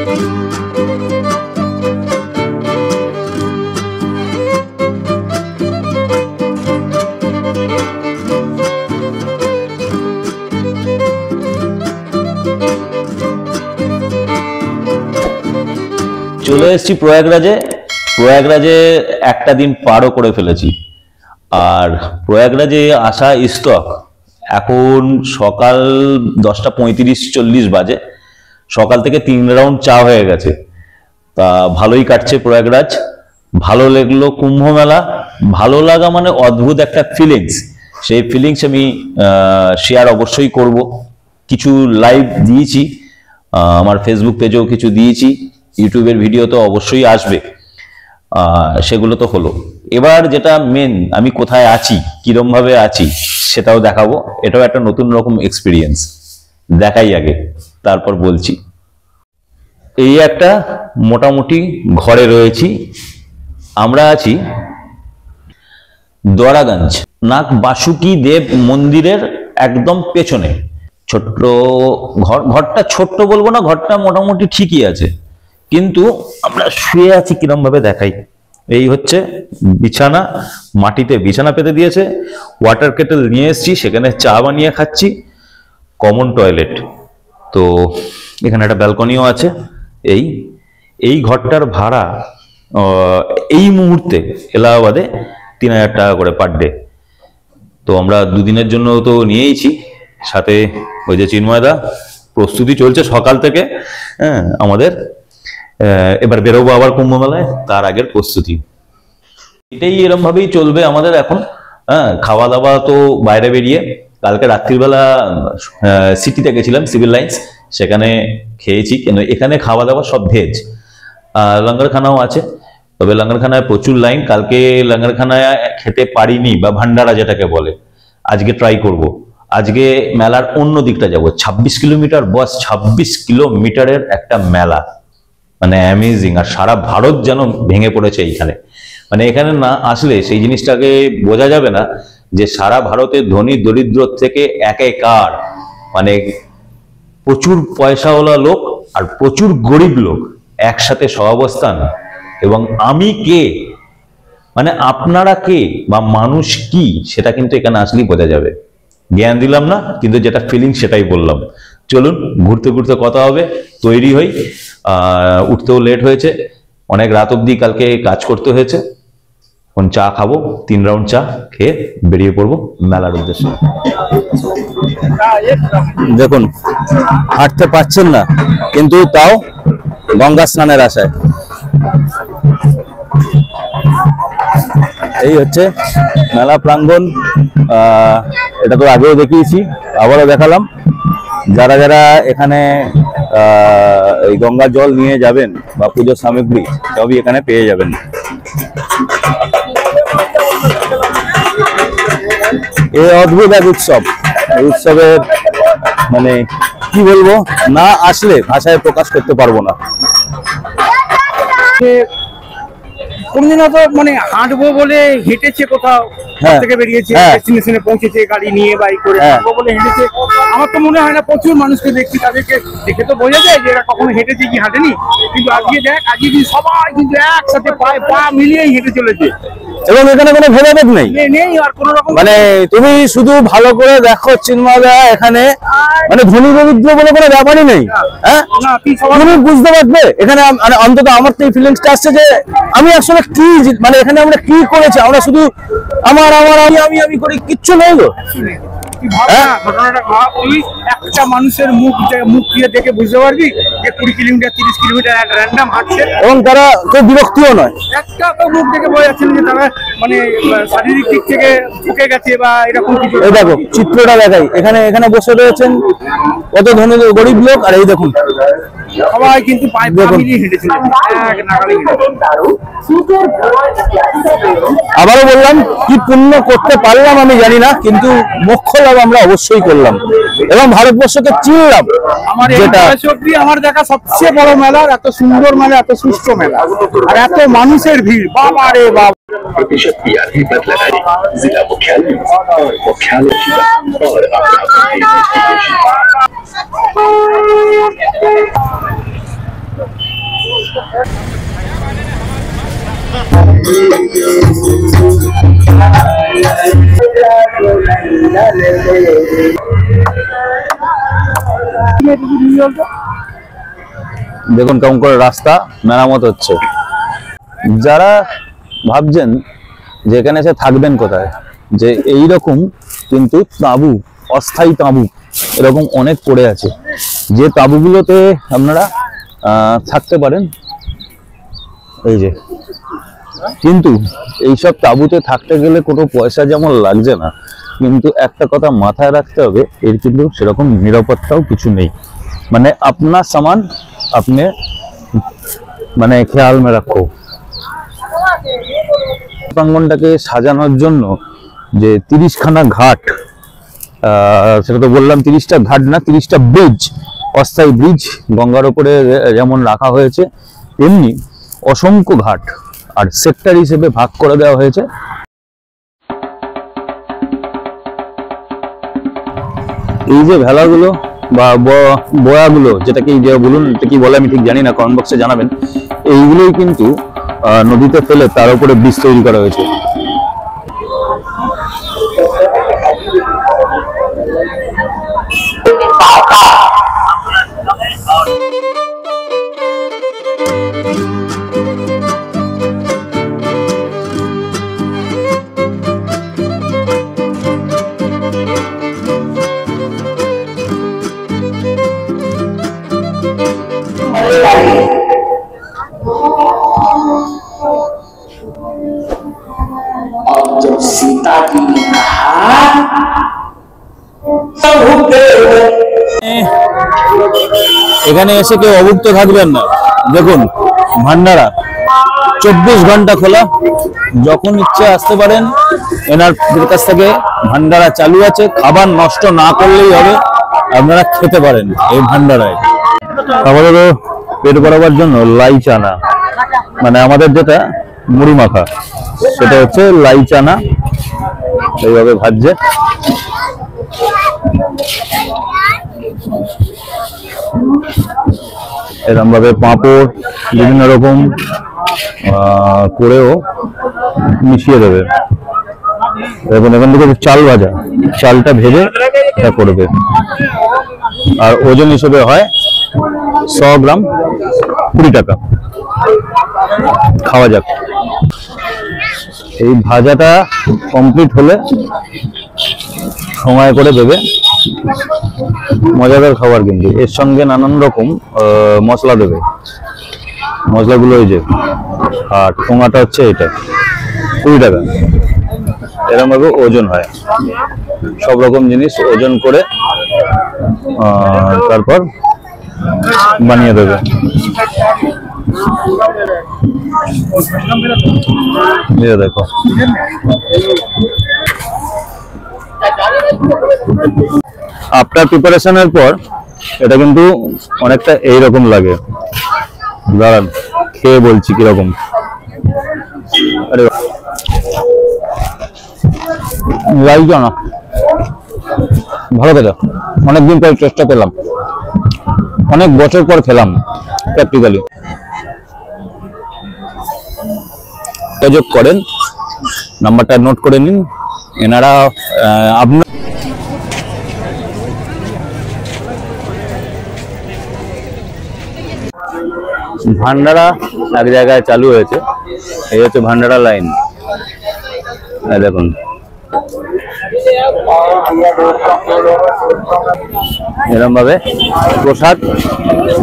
চলে এসেছি প্রয়াগরাজে। প্রয়াগরাজে একটা দিন পারও করে ফেলেছি। আর প্রয়াগরাজে আসা স্টক এখন সকাল 10:35-40 বাজে। সকাল থেকে 3 রাউন্ড চা হয়ে গেছে। তা ভালোই কাটছে প্রয়াগরাজ। ভালো লাগলো কুম্ভ মেলা। ভালো লাগা মানে অদ্ভুত একটা ফিলিংস। সেই ফিলিংস আমি শেয়ার অবশ্যই করব। কিছু লাইভ দিয়েছি, আমার ফেসবুক পেজেও কিছু দিয়েছি, ইউটিউবের ভিডিও তো অবশ্যই আসবে, সেগুলো তো হলো। এবার যেটা মেন, আমি কোথায় আছি, কিরম ভাবে আছি সেটাও দেখাবো। এটাও একটা নতুন রকম এক্সপিরিয়েন্স। দেখাই আগে, তারপর বলছি। এই একটা মোটামুটি ঘরে রয়েছি। আমরা আছি দরাগঞ্জ নাগ বাসুকি দেব মন্দিরের একদম পেছনে। ছোট্ট ঘর। ঘরটা ছোট্ট বলবো না, ঘরটা মোটামুটি ঠিকই আছে, কিন্তু আমরা শুয়ে আছি কিরম ভাবে দেখাই। এই হচ্ছে বিছানা, মাটিতে বিছানা পেতে দিয়েছে। ওয়াটার কেটেল নিয়ে এসেছি, সেখানে চা বানিয়ে খাচ্ছি। Common toilet. তো এখানে একটা ব্যালকনিও আছে। এই ঘরটার ভাড়া এই মুহূর্তে এলাহাবাদে 3000 টাকা করে পার ডে। তো আমরা দুদিনের জন্য তো নিয়েইছি। সাথে ওই যে চিন্ময়দা, প্রস্তুতি চলছে সকাল থেকে। হ্যাঁ, আমাদের এবার বেরোবো আবার কুম্ভ মেলায়, তার আগের প্রস্তুতি। এটাই এরম ভাবেই চলবে আমাদের এখন। হ্যাঁ, খাওয়া দাওয়া তো বাইরে বেরিয়ে। কালকে রাত্রিবেলা সিটিতে গেছিলাম, সিভিল লাইন্স, সেখানে খেয়েছি। কেন এখানে খাওয়া দাওয়া সব ভেজ। লঙ্গরখানাও আছে, তবে লঙ্গরখানায় প্রচুর লাইন। কালকে লঙ্গরখানায় খেতে পারিনি, বা ভান্ডারা যেটাকে বলে। আজকে ট্রাই করব। আজকে মেলার অন্য দিকটা যাব। 26 কিলোমিটার, বস 26 কিলোমিটারের একটা মেলা, মানে অ্যামেজিং। আর সারা ভারত যেন ভেঙে পড়েছে এইখানে। মানে এখানে না আসলে সেই জিনিসটাকে বোঝা যাবে না যে সারা ভারতের ধনী দরিদ্র থেকে একাকার, মানে প্রচুর পয়সাওয়ালা লোক আর প্রচুর গরিব লোক একসাথে সহাবস্থান। এবং আমি কে, মানে আপনারা কে বা মানুষ কি, সেটা কিন্তু এখানে আসলেই বোঝা যাবে। জ্ঞান দিলাম না, কিন্তু যেটা ফিলিং সেটাই বললাম। চলুন ঘুরতে ঘুরতে কথা হবে। তৈরি হই। উঠতেও লেট হয়েছে, অনেক রাত অবধি কালকে কাজ করতে হয়েছে। এখন চা খাবো, 3 রাউন্ড চা খেয়ে বেরিয়ে পড়বো মেলার উদ্দেশ্যে। দেখুন, হাঁটতে পারছেন না, কিন্তু তাও গঙ্গা স্নানের আশায়। এই হচ্ছে মেলা প্রাঙ্গণ। এটা তো আগেও দেখিয়েছি, আবারও দেখালাম। যারা যারা এখানে এই গঙ্গা জল নিয়ে যাবেন বা পুজোর সামগ্রী, সবই এখানে পেয়ে যাবেন। এই অদ্ভুত এক উৎসব। এই উৎসবের মানে কি বলবো, না আসলে ভাষায় প্রকাশ করতে পারবো না। কোনদিনও তো মানে হাঁটবো বলে হেঁটেছে, কোথাও থেকে বেরিয়েছে, ডেস্টিনেশনে পৌঁছেছে গাড়ি নিয়ে, বাইক করে হাঁটবো বলে হেঁটেছে। আমার তো মনে হয় না, প্রচুর মানুষকে দেখছি, তাদেরকে দেখে তো বোঝা যায় যে এরা কখনো হেঁটেছে কি হাঁটেনি। কিন্তু আজকে দেখ, আজকে সবাই কিন্তু একসাথে পায়ে পা মিলিয়েই হেঁটে চলেছে। এবং এখানে কোনো ভেদাভেদ নেই, আর কোনো রকম, মানে তুমি শুধু ভালো করে দেখো চিন্ময়দা, এখানে মানে ধনী দরিদ্র বলে কোনো ব্যাপারই নেই। হ্যাঁ, তুমি বুঝতে পারবে এখানে। মানে অন্তত আমার তো এই ফিলিংসটা আসছে যে আমি আসলে কি, মানে এখানে আমরা কি করেছি। আমরা শুধু আমার আমার আমি আমি আমি করি, কিচ্ছু নেই গো। একটা মানুষের মুখ দিয়ে দেখে বুঝতে পারবি যে 20 কিলোমিটার 30 কিলোমিটার এক র্যান্ডম হাঁটছে, এবং তারা কেউ বিরক্তিও নয়। একটা তো মুখ দেখে বোঝা যাচ্ছে যে তারা মানে শারীরিক দিক থেকে ঠকে গেছে বা এরকম কিছু। এই দেখো চিত্রটা দেখাই, এখানে এখানে বসে রয়েছেন কত ধনী গরিব লোক। আর এই দেখুন সবাই কিন্তু পায়ে পা মিলিয়ে হেঁটেছিল। আবারও বললাম, কি পুণ্য করতে পারলাম আমি জানি না, কিন্তু মোক্ষ লাভ আমরা অবশ্যই করলাম এবং ভারতবর্ষকে চিনলাম। আমার দেখা সবচেয়ে বড় মেলা, এত সুন্দর মেলা, এত সুস্থ মেলা, আর এত মানুষের ভিড়, বাবা রে বাবা। प्रतिशत पीआरपी पर लगाई जिला मुख्यालय और मुख्यालय और দেখুন কেমন করে রাস্তা মেরামত হচ্ছে। যারা ভাবছেন যে এখানে এসে থাকবেন কোথায়, যে এইরকম কিন্তু তাঁবু, অস্থায়ী তাঁবু এরকম অনেক পড়ে আছে, যে তাঁবুগুলোতে আপনারা থাকতে পারেন। এই যে, কিন্তু এইসব তাঁবুতে থাকতে গেলে কোনো পয়সা যেমন লাগছে না, কিন্তু একটা কথা মাথায় রাখতে হবে, এর কিন্তু সেরকম নিরাপত্তাও কিছু নেই। মানে আপনার সামান আপনি মানে খেয়াল মে রাখো। প্রাঙ্গনটাকে সাজানোর জন্য যে 30খানা ঘাট, সেটা তো বললাম 30টা ঘাট না, 30টা ব্রিজ, অস্থায়ী ব্রিজ গঙ্গার উপরে যেমন রাখা হয়েছে, তেমনি অসংখ্য ঘাট আর সেক্টর হিসেবে ভাগ করে দেওয়া হয়েছে। এই যে ভেলাগুলো বা বয়াগুলো, যেটাকে বলুন, এটা কি বলে আমি ঠিক জানি না, কমেন্ট বক্সে জানাবেন। এইগুলোই কিন্তু নদীতে ফেলে তার উপরে ব্রিজ তৈরি করা হয়েছে। और जब सीता जी ने कहा এখানে এসে কেউ অভুক্ত থাকবেন না। দেখুন ভান্ডারা 24 ঘন্টা খোলা, যখন ইচ্ছে আসতে পারেন। এনার কাছ থেকে ভান্ডারা চালু আছে, খাবার নষ্ট না করলেই হবে, আপনারা খেতে পারেন এই ভান্ডারায়। আমাদের পেট ভরাবার জন্য লাই চানা, মানে আমাদের যেটা মুড়ি মাখা, সেটা হচ্ছে লাই চানা, এইভাবে ভাজছে। এরকম ভাবে পাঁপড় বিভিন্ন রকম করেও মিশিয়ে দেবে। এবং এখান থেকে চাল ভাজা, চালটা ভেজে এটা করবে। আর ওজন হিসেবে হয় 100 গ্রাম 20 টাকা। খাওয়া যাক। এই ভাজাটা কমপ্লিট হলে সময় করে দেবে। মজাদার খাবার, কিন্তু এর সঙ্গে নানান রকম মশলা দেবে। মশলাগুলো এই যে, আর ঠোঙাটা হচ্ছে এটা 20 টাকা। এরকম ভাবে ওজন হয়, সব রকম জিনিস ওজন করে তারপর বানিয়ে দেবে। দেখো আফটার প্রিপারেশনের পর এটা কিন্তু অনেকটা এইরকম লাগে। দাঁড়ান খেয়ে বলছি কিরকম। আরে লাইক না, ভালো খেতে, অনেকদিন পর চেষ্টা পেলাম, অনেক বছর পর খেলাম প্র্যাকটিক্যালি। যোগাযোগ করেন, নাম্বারটা নোট করে নিন। এনারা আপনার ভান্ডারা এক জায়গায় চালু হয়েছে, এই হচ্ছে ভান্ডারা লাইন। দেখুন এরকম ভাবে প্রসাদ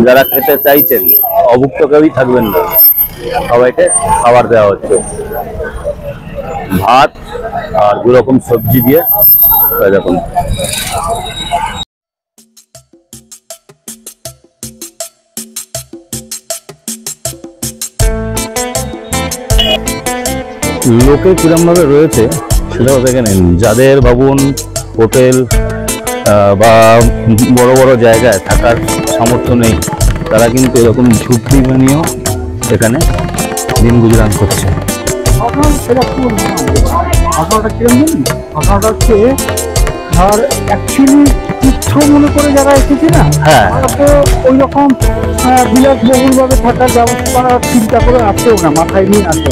যারা খেতে চাইছেন, অভুক্ত কেউই থাকবেন না, সবাইকে খাবার দেওয়া হচ্ছে। ভাত আর 2 রকম সবজি দিয়ে। দেখুন লোকে কিরম ভাবে রয়েছে সেটাও দেখে নিন। যাদের ভাবুন হোটেল বা বড় বড় জায়গায় থাকার সামর্থ্য নেই, তারা কিন্তু এরকম ঝুপড়ি বানিয়েও এখানে দিন গুজরান করছে। ঘটনাটা কিরম জানি, ঘটনাটা হচ্ছে ধর অ্যাকচুয়ালি তীর্থ মনে করে যারা এসেছে না, হ্যাঁ, তো ওই রকম বিলাসবহুল ভাবে থাকার ব্যবস্থা করার চিন্তা করে আসতেও না, মাথায় নিয়ে আসতে।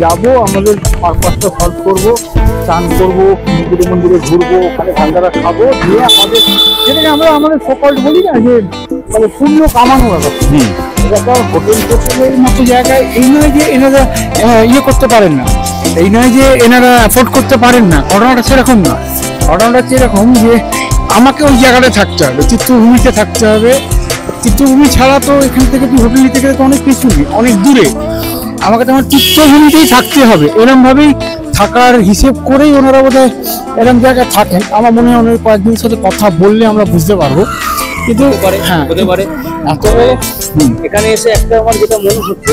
যাবো, আমাদের পারপাসটা সলভ করবো, স্নান করবো, মন্দিরে মন্দিরে ঘুরবো, ওখানে ভান্ডারা খাবো, দিয়ে আমাদের যেটাকে আমরা আমাদের সকল বলি না যে মানে পুণ্য কামানো ব্যাপার। হোটেল টোটেলের মতো জায়গায় এই নয় যে এনারা ইয়ে করতে পারেন না, এই নয় যে এনারা অ্যাফোর্ড করতে পারেন না, ঘটনাটা সেরকম না। ঘটনাটা হচ্ছে এরকম যে আমাকে ওই জায়গাটায় থাকতে হবে, তীর্থভূমিতে থাকতে হবে। তীর্থভূমি ছাড়া তো এখান থেকে তুই হোটেল নিতে গেলে তো অনেক কিছু অনেক দূরে, আমাকে তো আমার তীর্থভূমিতেই থাকতে হবে। এরকম ভাবেই থাকার হিসেব করেই ওনারা বোধহয় এরকম জায়গায় থাকেন। আমার মনে হয় ওনার কয়েকদিনের সাথে কথা বললে আমরা বুঝতে পারবো। কিন্তু হ্যাঁ, হতে পারে। তবে এখানে এসে একটা আমার যেটা মনে হচ্ছে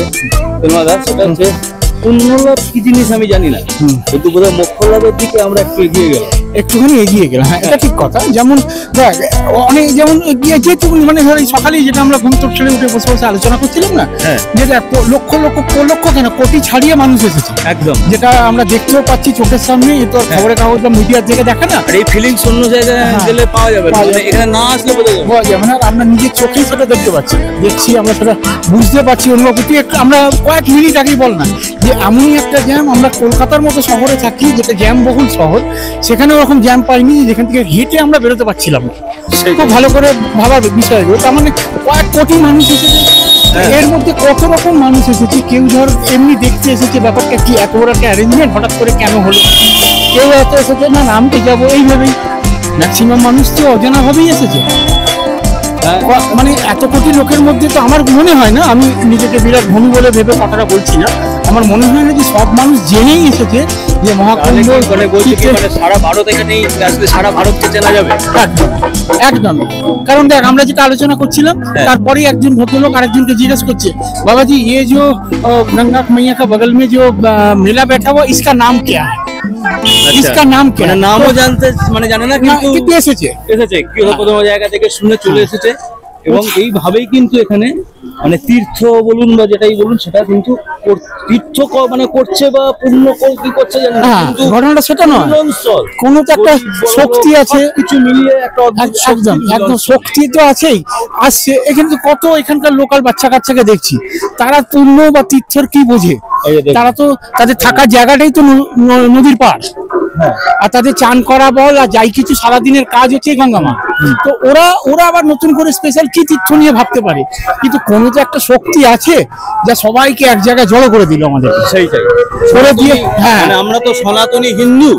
দাদা, সেটা হচ্ছে পুণ্যলাভ কি জিনিস আমি জানি না, কিন্তু বোধহয় মোক্ষ লাভের দিকে আমরা একটু এগিয়ে গেলাম, একটুখানি এগিয়ে গেলাম। হ্যাঁ, এটা ঠিক কথা। যেমন দেখ অনেক যেমন এগিয়ে যেহেতু মানে ধর এই সকালেই যেটা আমরা ঘুম থেকে ছেড়ে উঠে বসে বসে আলোচনা করছিলাম না, যেটা লক্ষ লক্ষ লক্ষ কেন কোটি ছাড়িয়ে মানুষ এসেছে একদম, যেটা আমরা দেখতেও পাচ্ছি চোখের সামনে। এ তো খবরের কাগজ বা মিডিয়ার দিকে দেখা না, আর এই ফিলিংস অন্য জায়গায় গেলে পাওয়া যাবে, এখানে না আসলে পাওয়া যাবে না। আমরা নিজের চোখেই সেটা দেখতে পাচ্ছি, দেখছি, আমরা সেটা বুঝতে পারছি। অনুভব তুই আমরা কয়েক মিনিট আগেই বল না যে এমনই একটা জ্যাম, আমরা কলকাতার মতো শহরে থাকি যেটা জ্যাম বহুল শহর, সেখানে ওরকম জ্যাম পাইনি যেখান থেকে হেঁটে আমরা বেরোতে পারছিলাম না। খুব ভালো করে ভাবার বিষয়, তার মানে কয়েক কোটি মানুষ এসেছে, এর মধ্যে কত রকম মানুষ এসেছে। কেউ ধর এমনি দেখতে এসেছে ব্যাপারটা কি এত বড় একটা অ্যারেঞ্জমেন্ট হঠাৎ করে কেন হলো, কেউ এত এসেছে না নামতে যাবো এইভাবেই। ম্যাক্সিমাম মানুষ তো অজানা ভাবেই এসেছে। মানে এত কোটি লোকের মধ্যে তো আমার মনে হয় না, আমি নিজেকে বিরাট ধনী বলে ভেবে কথাটা বলছি না, আমার মনে হয় না যে সব মানুষ জেনেই এসেছে যে মহাকুম্ভ সারা ভারত এখানেই আসলে সারা ভারতকে চেনা যাবে। একদম একদম। কারণ দেখ আমরা যেটা আলোচনা করছিলাম, তারপরে একজন ভদ্রলোক আরেকজনকে জিজ্ঞেস করছে, বাবাজি ये जो गंगा मैया का बगल में जो मेला बैठा हुआ इसका नाम क्या है, इसका नाम क्या है? নামও জানতে মানে জানে না, কিন্তু এসেছে কি কোনো জায়গা থেকে শুনে চলে এসেছে। এবং এইভাবেই কিন্তু এখানে মানে তীর্থ বলুন বা যেটাই বলুন সেটা কিন্তু তীর্থ মানে করছে বা পুণ্য কি করছে জানেন না, কিন্তু ঘটনাটা সেটা নয়, কোনো তো একটা শক্তি আছে, কিছু মিলিয়ে একটা একদম একদম শক্তি তো আছেই। আসছে এখানে তো কত এখানকার লোকাল বাচ্চা কাচ্চাকে দেখছি, তারা পুণ্য বা তীর্থের কি বোঝে, তারা তো তাদের থাকার জায়গাটাই তো নদীর পাড়, আর তাদের চান করা বল আর যাই কিছু সারাদিনের কাজ হচ্ছে গঙ্গা মা। তো ওরা আবার নতুন করে স্পেশাল কি তীর্থ নিয়ে ভাবতে পারে, কিন্তু কোনো তো একটা শক্তি আছে যা সবাইকে এক জায়গায় জড়ো করে দিল আমাদের, সেইটাই করে দিয়ে। হ্যাঁ, আমরা তো সনাতনী হিন্দু,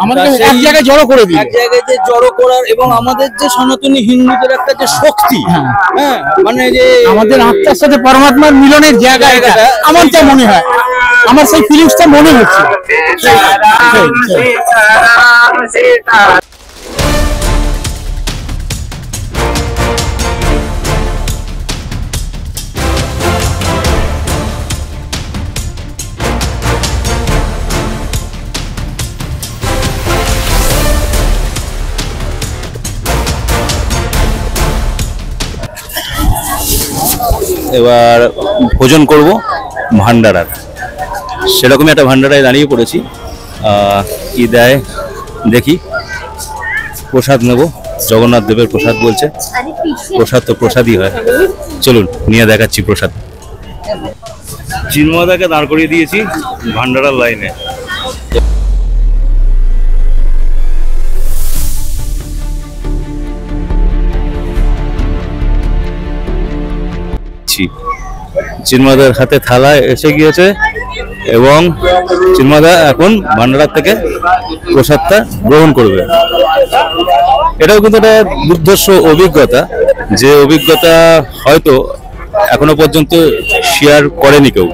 আমাদের এক জায়গায় জড়ো করে দিল, এক জায়গায় যে জড়ো করার এবং আমাদের যে সনাতনী হিন্দুদের একটা যে শক্তি, হ্যাঁ মানে যে আমাদের আত্মার সাথে পরমাত্মার মিলনের জায়গা, আমার যা মনে হয়, আমার সেই ফিলিংসটা মনে হচ্ছে। এবার ভোজন করব ভান্ডারার, সেরকমই একটা ভান্ডারায় দাঁড়িয়ে পড়েছি। কি দেয় দেখি, প্রসাদ নেব, জগন্নাথ দেবের প্রসাদ বলছে, প্রসাদ তো প্রসাদই হয়, চলুন নিয়ে দেখাচ্ছি প্রসাদ। চিন্ময়দাকে দাঁড় করিয়ে দিয়েছি ভান্ডারার লাইনে। চিন্ময়দার হাতে থালা এসে গিয়েছে এবং চিন্ময়দা এখন ভান্ডারার থেকে প্রসাদটা গ্রহণ করবে। এটাও কিন্তু একটা দুর্ধর্ষ অভিজ্ঞতা, যে অভিজ্ঞতা হয়তো এখনো পর্যন্ত শেয়ার করেনি কেউ।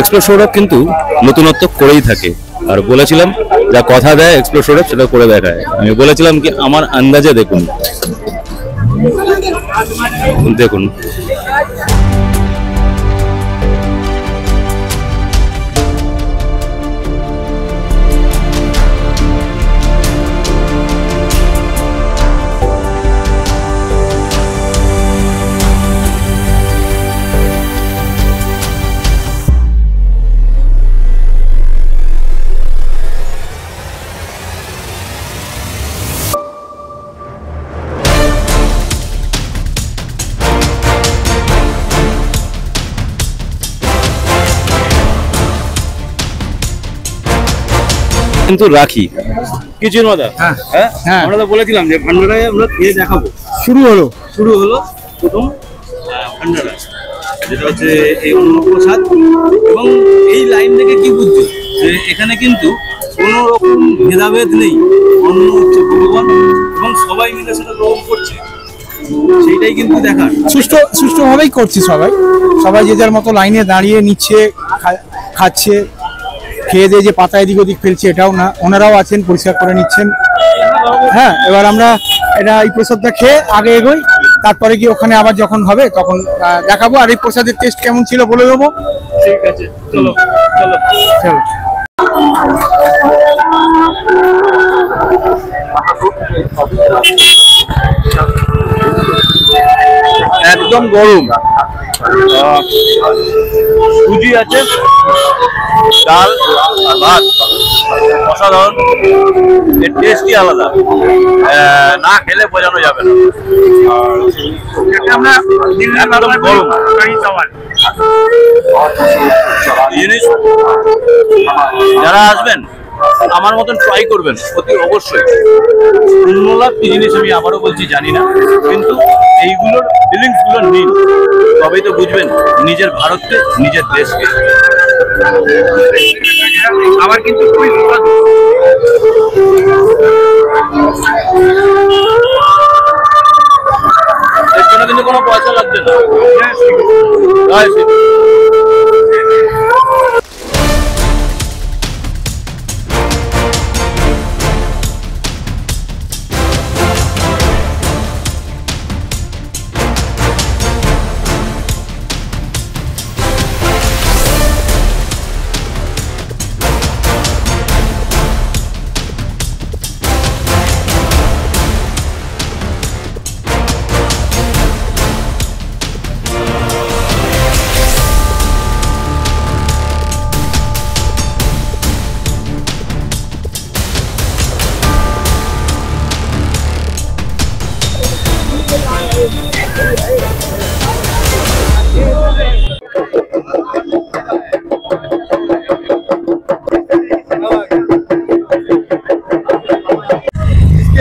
এক্সপ্লোর সৌরভ কিন্তু নতুনত্ব করেই থাকে, আর বলেছিলাম যা কথা দেয় এক্সপ্লোর সৌরভ সেটা করে দেখায়। আমি বলেছিলাম কি আমার আন্দাজে দেখুন দেখুন কিন্তু রাখি কিছু মজা। হ্যাঁ হ্যাঁ হ্যাঁ আমরা তো বলেছিলাম যে ভান্ডারায় আমরা খেয়ে দেখাবো। শুরু হলো। প্রথম ভান্ডারা, যেটা হচ্ছে এই অন্নপ্রসাদ। এবং এই লাইন থেকে কি বুঝছো যে এখানে কিন্তু কোনো রকম ভেদাভেদ নেই, অন্ন হচ্ছে ভগবান এবং সবাই মিলে সেটা গ্রহণ করছে, সেইটাই কিন্তু দেখার। সুষ্ঠুভাবেই করছি সবাই, সবাই যে যার মতো লাইনে দাঁড়িয়ে নিচ্ছে, খাচ্ছে, খেয়ে দিয়ে যে পাতা এদিক ওদিক ফেলছে এটাও না, ওনারাও আছেন পরিষ্কার করে নিচ্ছেন। হ্যাঁ, এবার আমরা এটা এই প্রসাদটা খেয়ে আগে এগোই, তারপরে গিয়ে ওখানে আবার যখন হবে তখন দেখাবো। আর এই প্রসাদের টেস্ট কেমন ছিল বলে দেবো। ঠিক আছে, চলো চলো চলো। একদম গরম, সুজি আছে, ডাল আর ভাত, অসাধারণ। এর টেস্টই আলাদা, না খেলে বোঝানো যাবে না। আমরা একদম গরম জিনিস, যারা আসবেন আমার মতন ট্রাই করবেন অতি অবশ্যই। অন্য লাভ কি জিনিস আমি আবারও বলছি জানি না, কিন্তু এইগুলোর ফিলিংস গুলো নিন, তবেই তো বুঝবেন নিজের ভারতকে, নিজের দেশকে। আবার কিন্তু খুবই সুস্বাদু। এর জন্য কিন্তু কোনো পয়সা লাগছে না। জয় শ্রী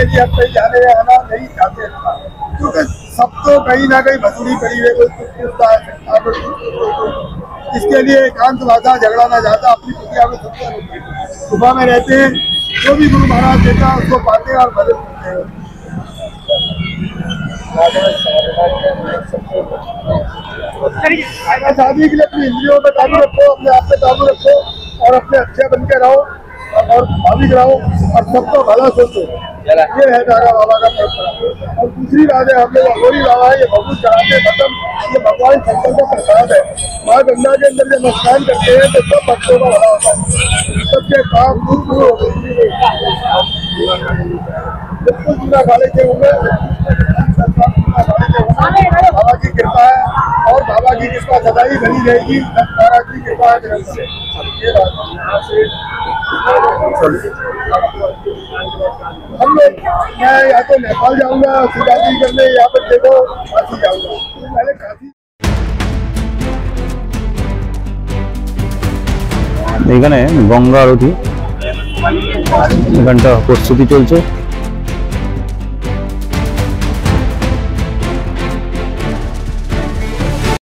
लिए अब कहीं जाने आना नहीं चाहते, क्योंकि सब तो कहीं ना कहीं भसूड़ी पड़ी है, कोई कुछ पूछता है, इसके लिए एकांत वादा झगड़ा ना चाहता, अपनी कुटिया में सबसे सुबह में रहते हैं, जो भी गुरु महाराज देता है उसको पाते हैं और भजन करते हैं। शादी के लिए अपनी इंद्रियों पे काबू रखो, अपने आप पे काबू रखो और अपने अच्छे बन के रहो और भाविक रहो और सबको भला सोचो। ये है नागा बाबा का परंपरा। और दूसरी बात है, हम लोग अघोरी बाबा है, ये भगवत चढ़ाते खत्म, ये भगवान शंकर का प्रसाद है। माँ गंगा के अंदर जब स्नान करते हैं तो सब भक्तों का भला होता है, सबके काम दूर दूर होते हैं। बिल्कुल पूरा खा लेते होंगे, बाबा की कृपा है और बाबा की कृपा सदाई बनी रहेगी। महाराज की कृपा है जगत से, ये बात हम लोग। मैं या तो नेपाल जाऊंगा शिवरात्रि करने, यहाँ पर देखो काशी जाऊंगा, पहले काशी। এখানে গঙ্গা আরতি, এখানটা প্রস্তুতি চলছে।